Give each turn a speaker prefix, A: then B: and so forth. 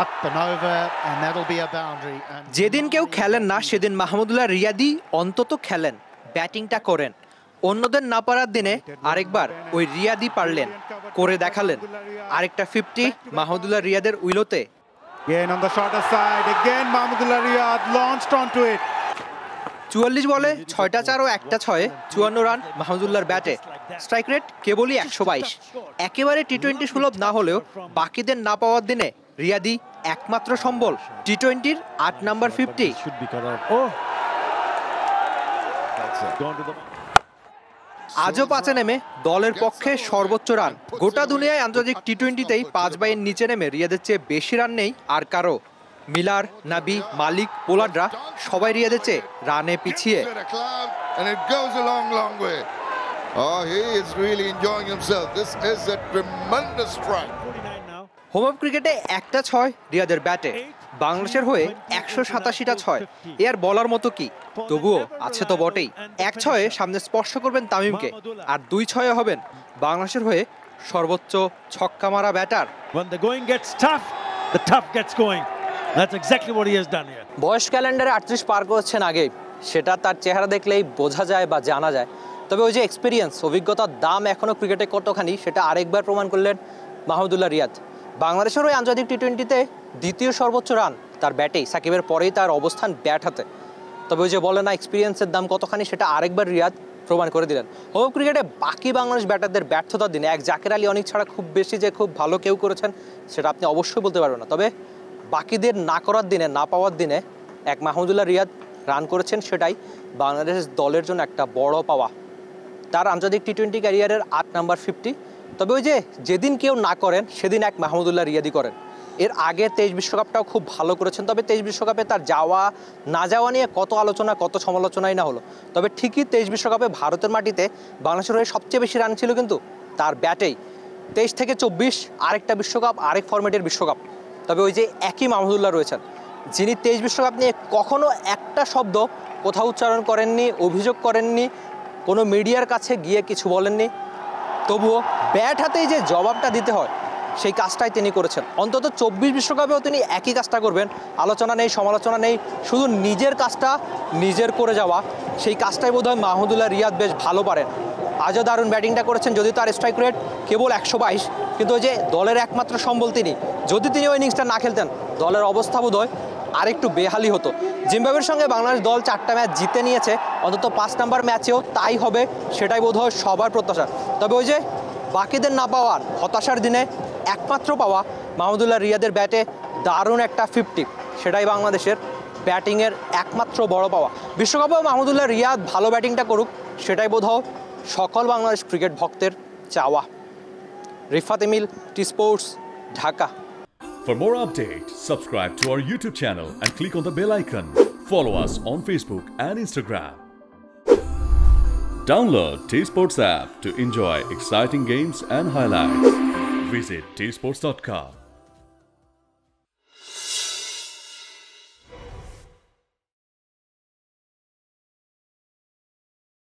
A: up and over, and that'll be a boundary.
B: যেদিন কেউ খেলেন না সেদিন মাহমুদুল্লাহ রিয়াদি অন্তত খেলেন, ব্যাটিংটা করেন। অন্যদের না পারার দিনে আরেকবার ওই রিয়াদি পারলেন, করে দেখালেন। আরেকটা 50 মাহমুদুল্লাহ রিয়াদের উইলোতে।
C: Again on the shorter side, again Mahmudullah Riyad launched onto it.
B: 44 বলে 6টা 4 ও 1টা 6, 54 রান মাহমুদুল্লাহর ব্যাটে। স্ট্রাইক রেট কেবলই 122। একেবারে টি-20 সুলভ না হলেও বাকিদের না পাওয়ার দিনে রিয়াদি একমাত্র সম্বল। টি-20-র 8 নাম্বার 50। আজও পাঁচে নেমে দলের পক্ষে সর্বোচ্চ রান। গোটা দুনিয়ায় আন্তর্জাতিক টি-20তেই 5/এর নিচে নেমে রিয়াদের চেয়ে বেশি রান নেই আর কারো। মিলার, নাবি, মালিক, পোলার্ডরা সবাই রিয়াদের চেয়ে রানে পিছিয়ে। হোম অফ ক্রিকেটে একটা 6 রিয়াদের ব্যাটে। বাংলাদেশের হয়ে 187টা 6, এ আর বলার মতো কি? তবুও আছে তো বটেই। 1-6-এ সামনে স্পর্শ করবেন তামিমকে, আর 2-6-এ হবেন বাংলাদেশের হয়ে সর্বোচ্চ ছক্কা মারা ব্যাটার। বয়স ক্যালেন্ডারে 38 পার করেছেন আগে, সেটা তার চেহারা দেখলেই বোঝা যায় বা জানা যায়। তবে ওই যে এক্সপিরিয়েন্স, অভিজ্ঞতার দাম এখনও ক্রিকেটে কতখানি সেটা আরেকবার প্রমাণ করলেন মাহমুদুল্লাহ রিয়াদ। বাংলাদেশের ওই আন্তর্জাতিক টি-20তে দ্বিতীয় সর্বোচ্চ রান তার ব্যাটেই, সাকিবের পরেই তার অবস্থান ব্যাট হাতে। তবে ওই যে বলে না এক্সপিরিয়েন্সের দাম কতখানি, সেটা আরেকবার রিয়াদ প্রমাণ করে দিলেন। হোম ক্রিকেটে বাকি বাংলাদেশ ব্যাটারদের ব্যর্থতার দিনে এক জাকের আলী অনেক ছাড়া খুব বেশি যে খুব ভালো কেউ করেছেন সেটা আপনি অবশ্যই বলতে পারবেন না। তবে বাকিদের না করার দিনে, না পাওয়ার দিনে এক মাহমুদুল্লাহ রিয়াদ রান করেছেন, সেটাই বাংলাদেশ দলের জন্য একটা বড় পাওয়া। তার আন্তর্জাতিক টি-20 ক্যারিয়ারের 8 নাম্বার 50। তবে ওই যে যেদিন কেউ না করেন সেদিন এক মাহমুদুল্লাহ রিয়াদি করেন। এর আগে 23 বিশ্বকাপটাও খুব ভালো করেছেন। তবে 23 বিশ্বকাপে তার যাওয়া না যাওয়া নিয়ে কত আলোচনা, কত সমালোচনাই না হলো। তবে ঠিকই 23 বিশ্বকাপে ভারতের মাটিতে বাংলাদেশের হয়ে সবচেয়ে বেশি রান ছিল কিন্তু তার ব্যাটেই। 23 থেকে 24 আরেকটা বিশ্বকাপ, আরেক ফরম্যাটের বিশ্বকাপ। তবে ওই যে একই মাহমুদুল্লাহ রয়েছেন, যিনি 23 বিশ্বকাপ নিয়ে কখনো একটা শব্দ কোথাও উচ্চারণ করেননি, অভিযোগ করেননি, কোনো মিডিয়ার কাছে গিয়ে কিছু বলেননি। তবুও ব্যাট হাতেই যে জবাবটা দিতে হয় সেই কাজটাই তিনি করেছেন। অন্তত 24 বিশ্বকাপেও তিনি একই কাজটা করবেন। আলোচনা নেই, সমালোচনা নেই, শুধু নিজের কাজটা নিজের করে যাওয়া, সেই কাজটাই বোধহয় মাহমুদুল্লাহ রিয়াদ বেশ ভালো পারেন। আজও দারুণ ব্যাটিংটা করেছেন, যদি তার স্ট্রাইক রেট কেবল 122, কিন্তু ওই যে দলের একমাত্র সম্বল তিনি। যদি তিনি ওই ইনিংসটা না খেলতেন দলের অবস্থা বোধহয় আরেকটু বেহালি হতো। জিম্বাবুয়ের সঙ্গে বাংলাদেশ দল 4টা ম্যাচ জিতে নিয়েছে, অন্তত 5 নাম্বার ম্যাচেও তাই হবে, সেটাই বোধহয় সবার প্রত্যাশা। তবে ওই যে বাকিদের না পাওয়ার হতাশার দিনে একমাত্র পাওয়া মাহমুদুল্লাহ রিয়াদের ব্যাটে দারুণ একটা 50, সেটাই বাংলাদেশের ব্যাটিংয়ের একমাত্র বড় পাওয়া। বিশ্বকাপেও মাহমুদুল্লাহ রিয়াদ ভালো ব্যাটিংটা করুক, সেটাই বোধহয় সকল বাংলাদেশ ক্রিকেট ভক্তের চাওয়া। Rifat Emil, T Sports, Dhaka.
D: For more updates, subscribe to our YouTube channel and click on the bell icon. Follow us on Facebook and Instagram. Download T-Sports app to enjoy exciting games and highlights. Visit tsports.com.